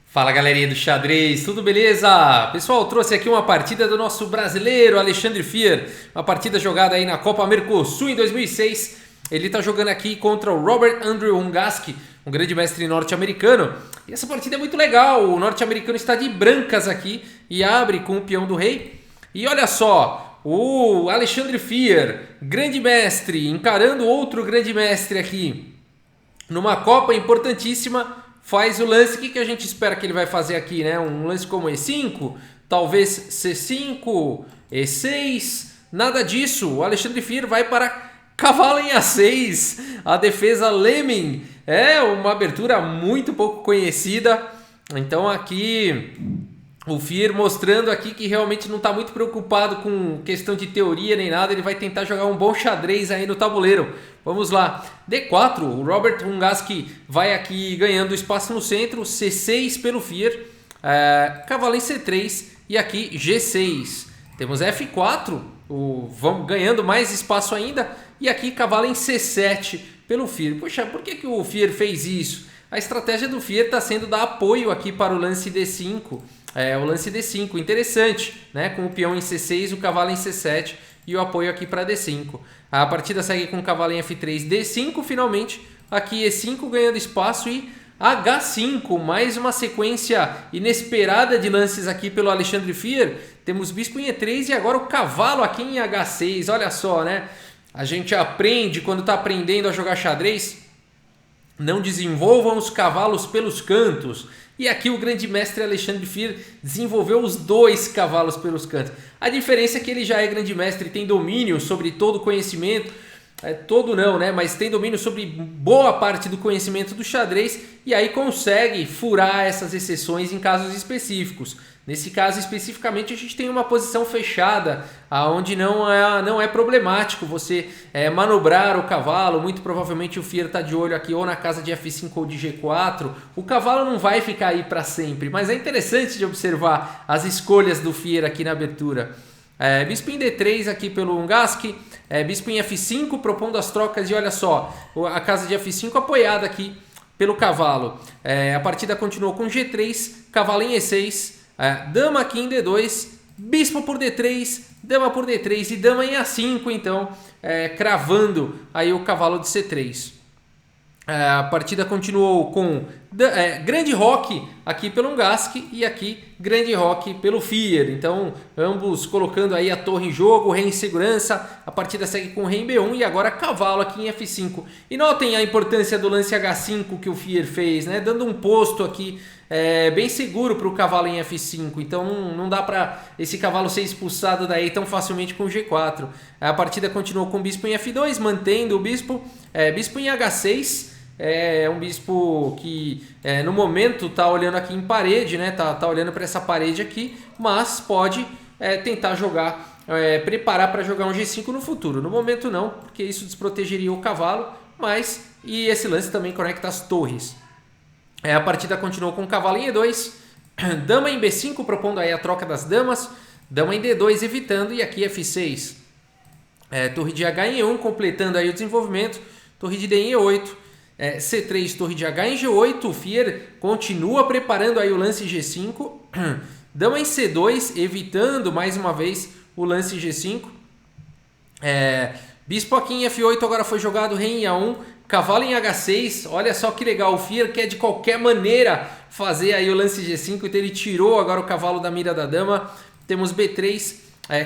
Fala galerinha do xadrez, tudo beleza? Pessoal, trouxe aqui uma partida do nosso brasileiro Alexandre Fier, uma partida jogada aí na Copa Mercosul em 2006. Ele tá jogando aqui contra o Robert Andrew Hungaski, um grande mestre norte-americano. E essa partida é muito legal, o norte-americano está de brancas aqui e abre com o peão do rei. E olha só, o Alexandre Fier, grande mestre, encarando outro grande mestre aqui numa Copa importantíssima, faz o lance. O que a gente espera que ele vai fazer aqui, né? Um lance como E5, talvez C5, E6, nada disso. O Alexandre Fier vai para cavalo em A6, a defesa Lemming. É uma abertura muito pouco conhecida. Então aqui o Fier mostrando aqui que realmente não está muito preocupado com questão de teoria nem nada. Ele vai tentar jogar um bom xadrez aí no tabuleiro. Vamos lá. D4, o Robert Hungaski vai aqui ganhando espaço no centro. C6 pelo Fier. Cavalo em C3 e aqui G6. Temos F4, vamos ganhando mais espaço ainda. E aqui cavalo em C7 pelo Fier. Poxa, por que o Fier fez isso? A estratégia do Fier está sendo dar apoio aqui para o lance D5. O lance D5, interessante, né? Com o peão em C6, o cavalo em C7 e o apoio aqui para D5. A partida segue com o cavalo em F3, D5 finalmente. Aqui E5 ganhando espaço e H5, mais uma sequência inesperada de lances aqui pelo Alexandre Fier. Temos bispo em E3 e agora o cavalo aqui em H6, olha só, né? A gente aprende quando está aprendendo a jogar xadrez, não desenvolvam os cavalos pelos cantos. E aqui o grande mestre Alexandre Fier desenvolveu os dois cavalos pelos cantos. A diferença é que ele já é grande mestre e tem domínio sobre todo o conhecimento. Todo não, né? Mas tem domínio sobre boa parte do conhecimento do xadrez. E aí consegue furar essas exceções em casos específicos. Nesse caso especificamente a gente tem uma posição fechada, onde não é problemático você manobrar o cavalo. Muito provavelmente o Fier está de olho aqui ou na casa de F5 ou de G4. O cavalo não vai ficar aí para sempre, mas é interessante de observar as escolhas do Fier aqui na abertura. Bispo em D3 aqui pelo Hungaski, bispo em F5 propondo as trocas e olha só, a casa de F5 apoiada aqui pelo cavalo. A partida continuou com G3, cavalo em E6, dama aqui em D2, bispo por D3, dama por D3 e dama em A5, então cravando aí o cavalo de C3. A partida continuou com grande roque aqui pelo Hungaski e aqui grande roque pelo Fier. Então ambos colocando aí a torre em jogo, rei em segurança. A partida segue com rei em B1 e agora cavalo aqui em F5. E notem a importância do lance H5 que o Fier fez, né? Dando um posto aqui bem seguro para o cavalo em F5. Então não dá para esse cavalo ser expulsado daí tão facilmente com o G4. A partida continuou com o bispo em F2, mantendo o bispo. Bispo em H6. É um bispo que no momento está olhando aqui em parede, né? Tá olhando para essa parede aqui, mas pode tentar jogar, preparar para jogar um G5 no futuro. No momento não, porque isso desprotegeria o cavalo, e esse lance também conecta as torres. A partida continuou com o cavalo em E2, dama em B5 propondo aí a troca das damas, dama em D2 evitando e aqui F6. Torre de H em E1 completando aí o desenvolvimento, torre de D em E8. C3, torre de H em G8, o Fier continua preparando aí o lance G5, dama em C2, evitando mais uma vez o lance G5, bispo aqui em F8, agora foi jogado rei em A1, cavalo em H6, olha só que legal, o Fier quer de qualquer maneira fazer aí o lance G5, então ele tirou agora o cavalo da mira da dama. Temos B3,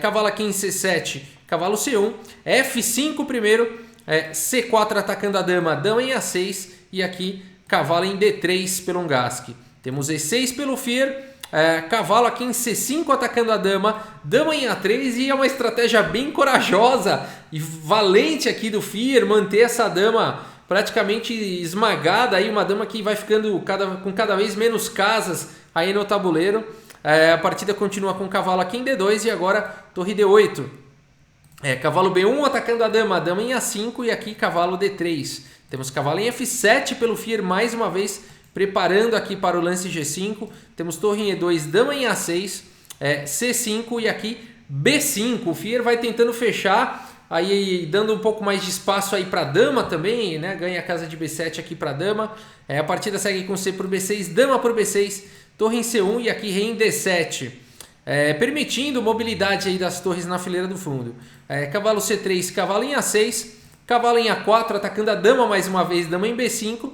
cavalo aqui em C7, cavalo C1, F5 primeiro, C4 atacando a dama, dama em A6 e aqui cavalo em D3 pelo Hungaski. Temos E6 pelo Fier, cavalo aqui em C5 atacando a dama, dama em A3 e é uma estratégia bem corajosa e valente aqui do Fier manter essa dama praticamente esmagada, aí uma dama que vai ficando com cada vez menos casas aí no tabuleiro. A partida continua com cavalo aqui em D2 e agora torre D8. Cavalo B1 atacando a dama em A5 e aqui cavalo D3. Temos cavalo em F7 pelo Fier mais uma vez, preparando aqui para o lance G5. Temos torre em E2, dama em A6, C5 e aqui B5. O Fier vai tentando fechar, aí dando um pouco mais de espaço aí para a dama também, né? Ganha a casa de B7 aqui para a dama. A partida segue com C por B6, dama por B6. torre em C1 e aqui rei em D7. Permitindo mobilidade aí das torres na fileira do fundo. Cavalo C3, cavalo em A6, cavalo em A4, atacando a dama mais uma vez, dama em B5,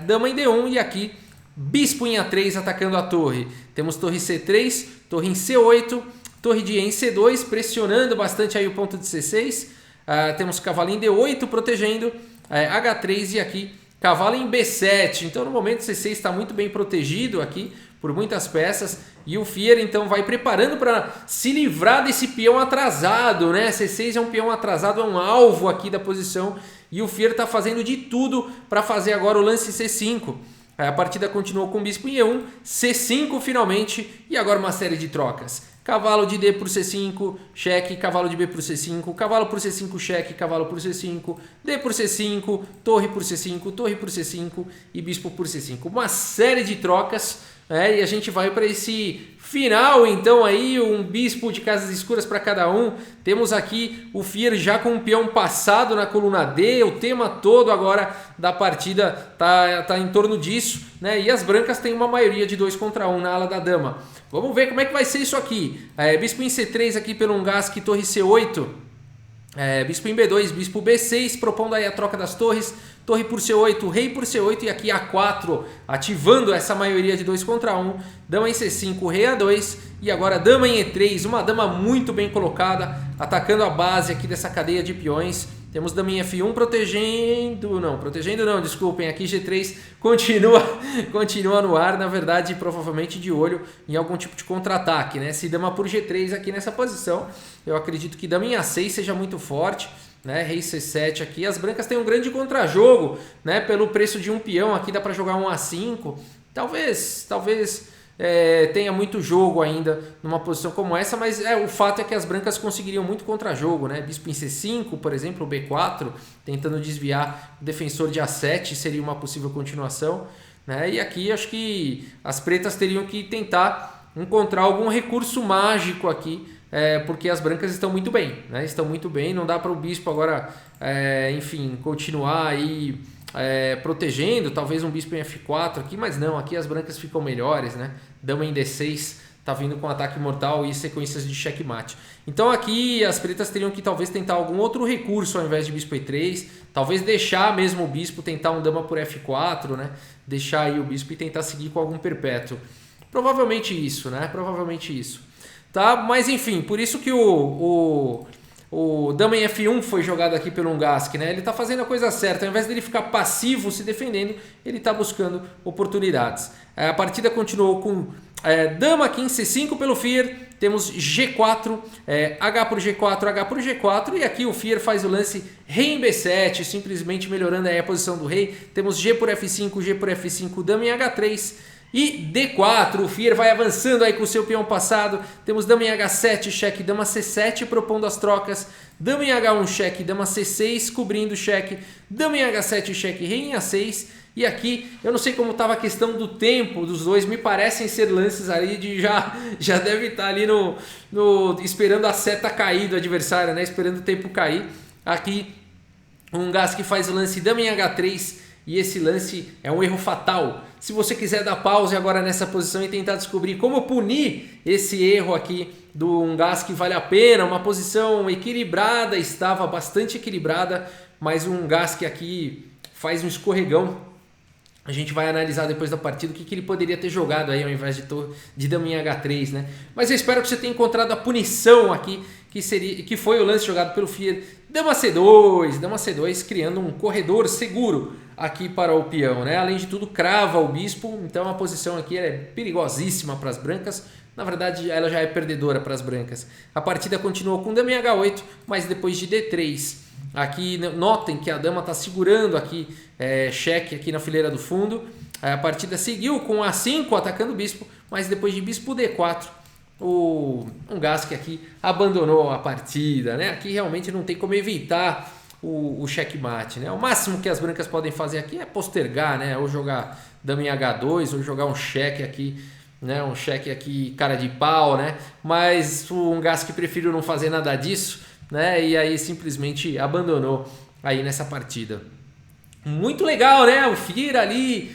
dama em D1 e aqui bispo em A3, atacando a torre. Temos torre C3, torre em C8, torre de E em C2, pressionando bastante aí o ponto de C6. Temos cavalo em D8, protegendo, H3 e aqui cavalo em B7. Então no momento C6 está muito bem protegido aqui por muitas peças. E o Fier então vai preparando para se livrar desse peão atrasado, né? C6 é um peão atrasado, é um alvo aqui da posição. E o Fier está fazendo de tudo para fazer agora o lance C5. A partida continuou com bispo em E1, C5 finalmente. E agora uma série de trocas. Cavalo de D por C5, cheque, cavalo de B por C5, cavalo por C5, cheque, cavalo por C5, D por C5, torre por C5, torre por C5 e bispo por C5. Uma série de trocas. E a gente vai para esse final, então aí um bispo de casas escuras para cada um. Temos aqui o Fier já com um peão passado na coluna D. O tema todo agora da partida tá em torno disso, né? E as brancas têm uma maioria de 2 contra 1 na ala da dama. Vamos ver como é que vai ser isso aqui. Bispo em C3 aqui pelo Ungaski, torre C8. Bispo em B2, bispo B6, propondo aí a troca das torres. Torre por C8, rei por C8 e aqui A4, ativando essa maioria de 2 contra 1. Dama em C5, rei A2 e agora dama em E3, uma dama muito bem colocada, atacando a base aqui dessa cadeia de peões. Temos dama em F1 protegendo não, desculpem, aqui G3 continua no ar, na verdade provavelmente de olho em algum tipo de contra-ataque, né? Se dama por G3 aqui nessa posição, eu acredito que dama em A6 seja muito forte, né? Rei C7 aqui, as brancas têm um grande contra-jogo, né? Pelo preço de um peão aqui dá para jogar um A5, talvez tenha muito jogo ainda numa posição como essa, mas o fato é que as brancas conseguiriam muito contra-jogo, né? Bispo em C5, por exemplo, B4, tentando desviar o defensor de A7 seria uma possível continuação, né? E aqui acho que as pretas teriam que tentar encontrar algum recurso mágico aqui, porque as brancas estão muito bem, né? Estão muito bem, não dá para o bispo agora, enfim, continuar aí protegendo, talvez um bispo em F4 aqui, mas não, aqui as brancas ficam melhores, né? Dama em D6 tá vindo com ataque mortal e sequências de checkmate. Então aqui as pretas teriam que talvez tentar algum outro recurso ao invés de bispo E3, talvez deixar mesmo o bispo, tentar um dama por F4, né? Deixar aí o bispo e tentar seguir com algum perpétuo. Provavelmente isso, né? Provavelmente isso. Tá? Mas enfim, por isso que o dama em F1 foi jogado aqui pelo Ungaski, né? Ele está fazendo a coisa certa. Ao invés dele ficar passivo se defendendo, ele está buscando oportunidades. A partida continuou com dama aqui em C5 pelo Fier. Temos G4, H por G4, H por G4. E aqui o Fier faz o lance rei em B7, simplesmente melhorando aí a posição do rei. Temos G por F5, G por F5, dama em H3. E D4, o Fier vai avançando aí com o seu peão passado. Temos dama em H7, cheque, dama C7 propondo as trocas. Dama em H1, cheque, dama C6 cobrindo o cheque. Dama em H7, cheque, rei em A6. E aqui, eu não sei como estava a questão do tempo dos dois. Me parecem ser lances ali de já deve estar ali esperando a seta cair do adversário, né? Esperando o tempo cair. Aqui, o Ungaski faz o lance dama em H3. E esse lance é um erro fatal. Se você quiser dar pause agora nessa posição e tentar descobrir como punir esse erro aqui do Ungaski, vale a pena. Uma posição equilibrada, estava bastante equilibrada, mas o Ungaski aqui faz um escorregão. A gente vai analisar depois da partida o que ele poderia ter jogado aí ao invés de dama em H3, né? Mas eu espero que você tenha encontrado a punição aqui, que foi o lance jogado pelo Fier. Dama C2, criando um corredor seguro aqui para o peão, né? Além de tudo, crava o bispo, então a posição aqui é perigosíssima para as brancas. Na verdade, ela já é perdedora para as brancas. A partida continuou com dama em H8, mas depois de D3. Aqui, notem que a dama está segurando aqui, cheque aqui na fileira do fundo. A partida seguiu com A5 atacando o bispo, mas depois de bispo D4, o Ungaski aqui abandonou a partida, né? Aqui realmente não tem como evitar o checkmate, né? O máximo que as brancas podem fazer aqui é postergar, né? Ou jogar dama em H2, ou jogar um cheque aqui, né? Um cheque aqui cara de pau, né? Mas o Ungaski preferiu não fazer nada disso, né? E aí simplesmente abandonou aí nessa partida. Muito legal, né? O Fier ali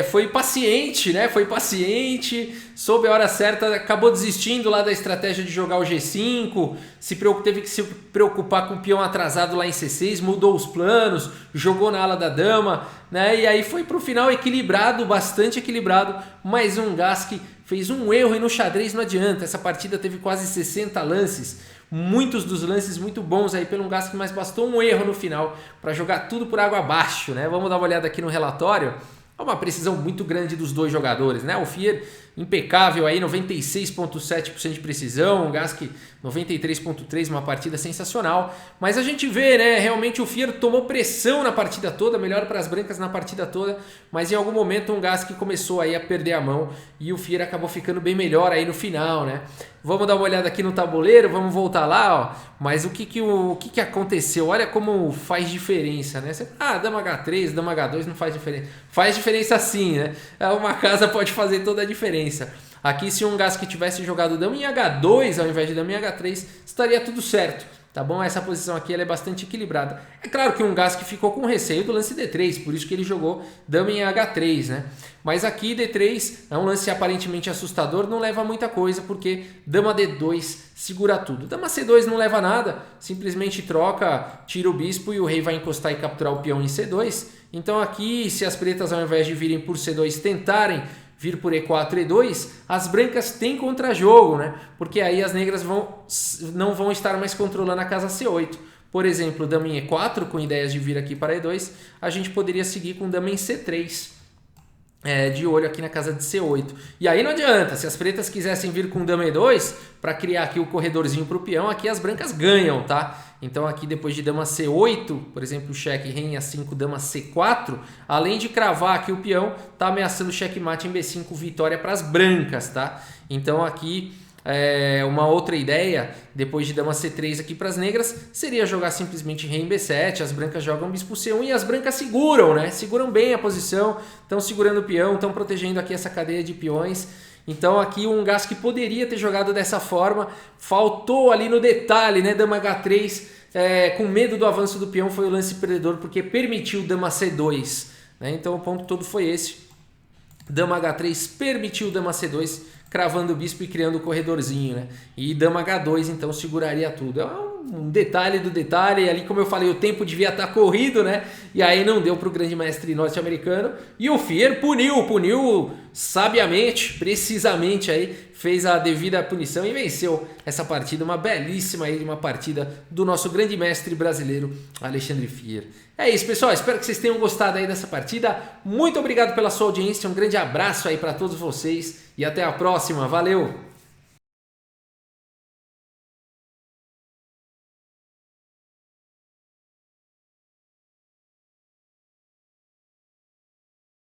foi paciente, né? Foi paciente, soube a hora certa, acabou desistindo lá da estratégia de jogar o G5, teve que se preocupar com o peão atrasado lá em C6, mudou os planos, jogou na ala da dama, né? E aí foi pro final equilibrado, bastante equilibrado, mas um Gasque fez um erro e no xadrez não adianta. Essa partida teve quase 60 lances, muitos dos lances muito bons aí pelo Gasque, mas bastou um erro no final para jogar tudo por água abaixo, né? Vamos dar uma olhada aqui no relatório. Uma precisão muito grande dos dois jogadores, né? O Fier impecável aí, 96,7% de precisão, o Gasque 93,3%, uma partida sensacional. Mas a gente vê, né? Realmente o Fier tomou pressão na partida toda, melhor para as brancas na partida toda, mas em algum momento o Gasque começou aí a perder a mão e o Fier acabou ficando bem melhor aí no final, né? Vamos dar uma olhada aqui no tabuleiro, vamos voltar lá, ó. Mas o que aconteceu? Olha como faz diferença, né? Dama H3, dama H2 não faz diferença. Faz diferença sim, né? Uma casa pode fazer toda a diferença. Aqui, se um Gasque tivesse jogado dama em H2 ao invés de dama em H3, estaria tudo certo. Tá bom? Essa posição aqui ela é bastante equilibrada. É claro que um Gasque ficou com receio do lance D3, por isso que ele jogou dama em H3, né? Mas aqui D3 é um lance aparentemente assustador, não leva muita coisa, porque dama D2 segura tudo. Dama C2 não leva nada, simplesmente troca, tira o bispo e o rei vai encostar e capturar o peão em C2. Então aqui, se as pretas ao invés de virem por C2 tentarem vir por E4 e E2, as brancas têm contra-jogo, né? Porque aí as negras não vão estar mais controlando a casa C8. Por exemplo, dama em E4, com ideias de vir aqui para E2, a gente poderia seguir com dama em C3. De olho aqui na casa de C8. E aí não adianta, se as pretas quisessem vir com dama E2, para criar aqui o corredorzinho para o peão, aqui as brancas ganham, tá? Então aqui depois de dama C8, por exemplo, cheque, rei em A5, dama C4, além de cravar aqui o peão, tá ameaçando checkmate em B5, vitória para as brancas, tá? Então aqui uma outra ideia, depois de dama C3 aqui para as negras, seria jogar simplesmente rei em B7, as brancas jogam bispo C1 e as brancas seguram, né? Seguram bem a posição, estão segurando o peão, estão protegendo aqui essa cadeia de peões. Então aqui um Gasque poderia ter jogado dessa forma, faltou ali no detalhe, né? Dama H3, com medo do avanço do peão, foi o lance perdedor, porque permitiu dama C2, né? Então o ponto todo foi esse. Dama H3 permitiu dama C2, cravando o bispo e criando o corredorzinho, né? E dama H2 então seguraria tudo. É um detalhe do detalhe, ali como eu falei, o tempo devia estar corrido, né? E aí não deu para o grande mestre norte-americano. E o Fier puniu sabiamente, precisamente aí, fez a devida punição e venceu essa partida, uma belíssima aí, uma partida do nosso grande mestre brasileiro, Alexandre Fier. É isso, pessoal, espero que vocês tenham gostado aí dessa partida. Muito obrigado pela sua audiência, um grande abraço aí para todos vocês e até a próxima. Valeu!